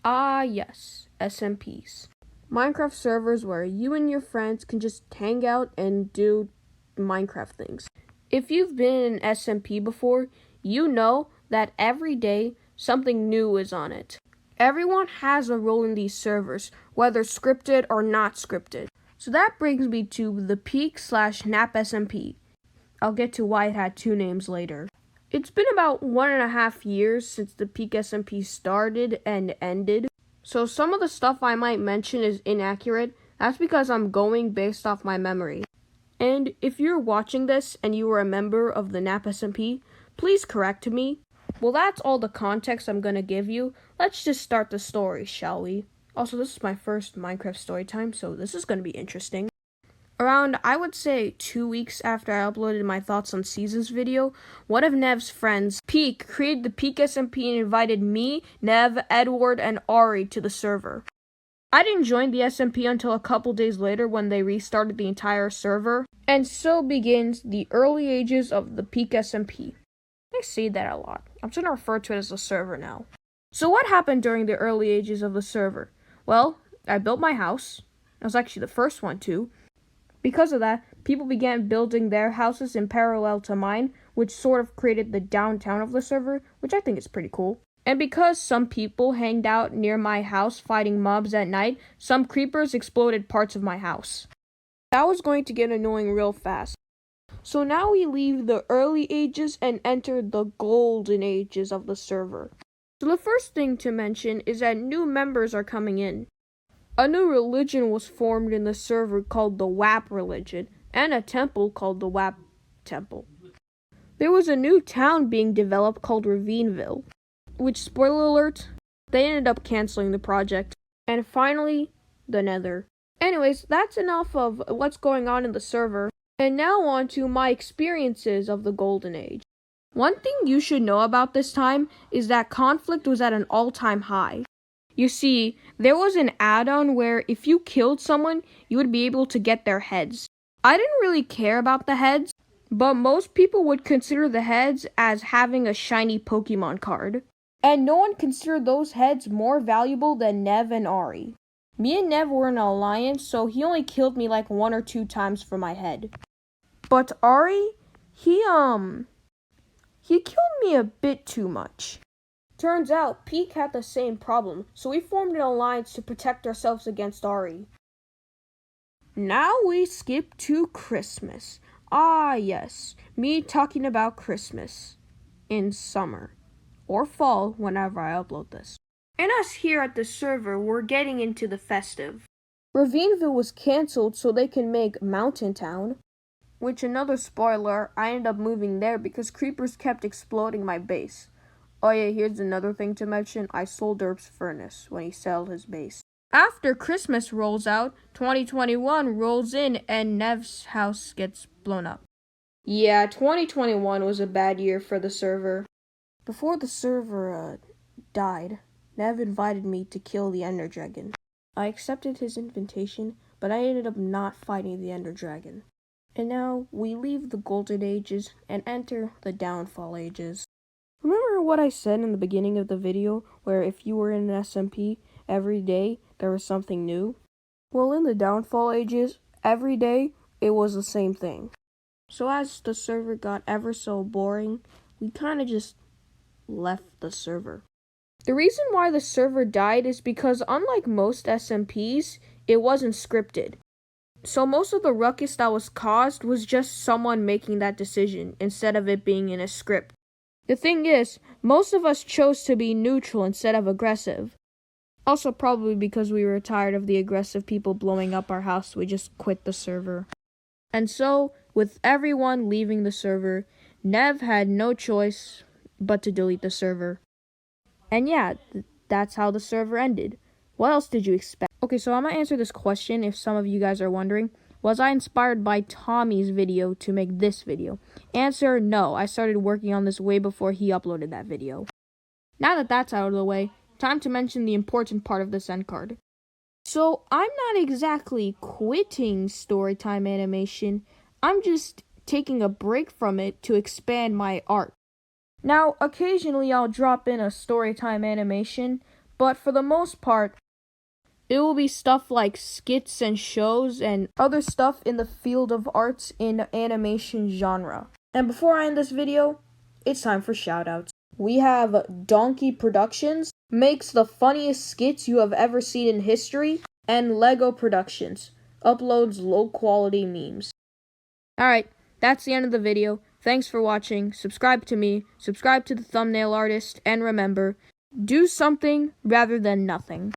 Ah, yes, SMPs. Minecraft servers where you and your friends can just hang out and do Minecraft things. If you've been in an SMP before, you know that every day something new is on it. Everyone has a role in these servers, whether scripted or not scripted. So that brings me to the Peak/Nap SMP. I'll get to why it had two names later. It's been about 1.5 years since the Peak SMP started and ended. So some of the stuff I might mention is inaccurate. That's because I'm going based off my memory. And if you're watching this and you were a member of the NAP SMP, please correct me. Well, that's all the context I'm gonna give you. Let's just start the story, shall we? Also, this is my first Minecraft story time, so this is gonna be interesting. Around, I would say, 2 weeks after I uploaded my Thoughts on Seasons video, one of Nev's friends, Peak, created the Peak SMP and invited me, Nev, Edward, and Ari to the server. I didn't join the SMP until a couple days later when they restarted the entire server, and so begins the early ages of the Peak SMP. I say that a lot. I'm just going to refer to it as the server now. So what happened during the early ages of the server? Well, I built my house. I was actually the first one to. Because of that, people began building their houses in parallel to mine, which sort of created the downtown of the server, which I think is pretty cool. And because some people hanged out near my house fighting mobs at night, some creepers exploded parts of my house. That was going to get annoying real fast. So now we leave the early ages and enter the golden ages of the server. So the first thing to mention is that new members are coming in. A new religion was formed in the server called the WAP religion, and a temple called the WAP temple. There was a new town being developed called Ravineville, which, spoiler alert, they ended up canceling the project. And finally, the Nether. Anyways, that's enough of what's going on in the server, and now on to my experiences of the Golden Age. One thing you should know about this time is that conflict was at an all-time high. You see, there was an add-on where if you killed someone, you would be able to get their heads. I didn't really care about the heads, but most people would consider the heads as having a shiny Pokemon card. And no one considered those heads more valuable than Nev and Ari. Me and Nev were in an alliance, so he only killed me like 1 or 2 times for my head. But Ari, he killed me a bit too much. Turns out, Peak had the same problem, so we formed an alliance to protect ourselves against Ari. Now we skip to Christmas. Ah yes, me talking about Christmas. In summer. Or fall, whenever I upload this. And us here at the server, we're getting into the festive. Ravineville was cancelled so they can make Mountain Town. Which, another spoiler, I ended up moving there because creepers kept exploding my base. Oh yeah, here's another thing to mention. I sold Derp's furnace when he sold his base. After Christmas rolls out, 2021 rolls in and Nev's house gets blown up. Yeah, 2021 was a bad year for the server. Before the server died, Nev invited me to kill the Ender Dragon. I accepted his invitation, but I ended up not fighting the Ender Dragon. And now we leave the Golden Ages and enter the Downfall Ages. Remember what I said in the beginning of the video, where if you were in an SMP, every day there was something new? Well, in the Downfall Ages, every day it was the same thing. So as the server got ever so boring, we kind of just left the server. The reason why the server died is because unlike most SMPs, it wasn't scripted. So most of the ruckus that was caused was just someone making that decision instead of it being in a script. The thing is, most of us chose to be neutral instead of aggressive. Also probably because we were tired of the aggressive people blowing up our house, we just quit the server. And so, with everyone leaving the server, Nev had no choice but to delete the server. And yeah, that's how the server ended. What else did you expect? Okay, so I'm gonna answer this question if some of you guys are wondering. Was I inspired by Tommy's video to make this video? Answer, no. I started working on this way before he uploaded that video. Now that that's out of the way, time to mention the important part of this end card. So, I'm not exactly quitting storytime animation. I'm just taking a break from it to expand my art. Now, occasionally I'll drop in a storytime animation, but for the most part, it will be stuff like skits and shows and other stuff in the field of arts in animation genre. And before I end this video, it's time for shoutouts. We have Donkey Productions, makes the funniest skits you have ever seen in history, and Lego Productions, uploads low-quality memes. Alright, that's the end of the video. Thanks for watching. Subscribe to me, subscribe to the thumbnail artist, and remember, do something rather than nothing.